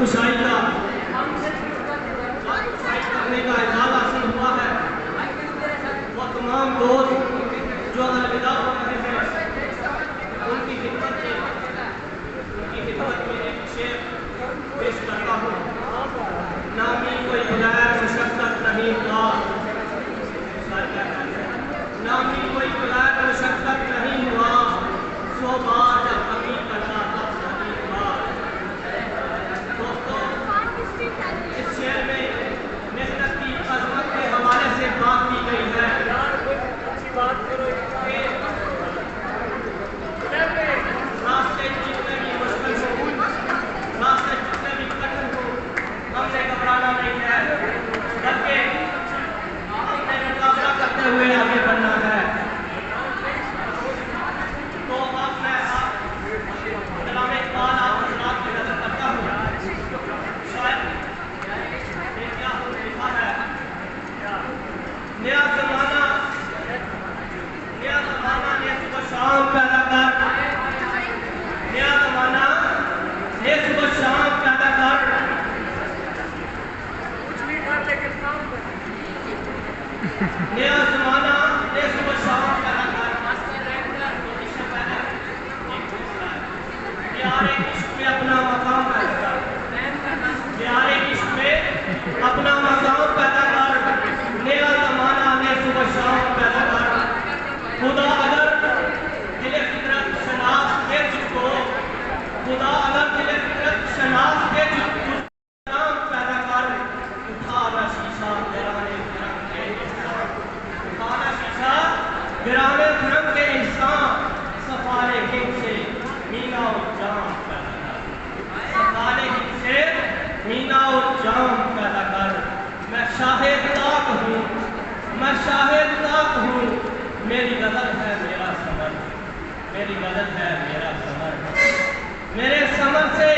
कुशाई का करने का एजाज़ हासिल हुआ है। वो तमाम दोस्त जो अलविदा हो रहे हैं उनकी खिदमत में एक शेर पेश करता हूँ। नामी कोई बगैर मुशक्कत नहीं हुआ, नामी कोई बगैर मुशक्कत नहीं हुआ, सो बार जब कभी करना तब नहीं हुआ। दोस्तों, इस शेर में मेहनत की अजमत के हवाले से बात की गई है। रास्ते जितने भी मुश्किल हो, रास्ते जितने भी कठिन हो, हमने घबराना नहीं है, बल्कि हमने मुकाबला करते हुए आगे बढ़ना है। तो अब मैं कलाम इकबाल आप हज़रात की नज़र करता हूँ। शायद ये क्या लिखा है, नया जमाना ने सुबह शाम पैदा कर, नया जमाना ने सुबह शाम पैदा कर, नया जमाना ने सुबह शाम पैदा कर। इससे पहले प्यारे इश्क में अपना मकाम पैदा कर, प्यारे इश्क में अपना मकाम पैदा कर, नया जमाना ने सुबह शाम पैदा कर। खुदा अगर दिल फितरत शनास के तुझको, खुदा अगर दिल फितरत शनास के तुझको नाम पैदा कर, उठाना शीशा गिराने धर्म के इंसान, उठाना शीशा गिराने धर्म के इंसान, सफारे हिंद से मीना और जाम पैदा कर, सफारे हिंद से मीना और जाम पैदा कर। मैं शाहिद ताक हूँ, मैं शाहिद ताक हूँ, मेरी गज़ल है मेरा समर, मेरी गज़ल है मेरा समर, मेरे समर से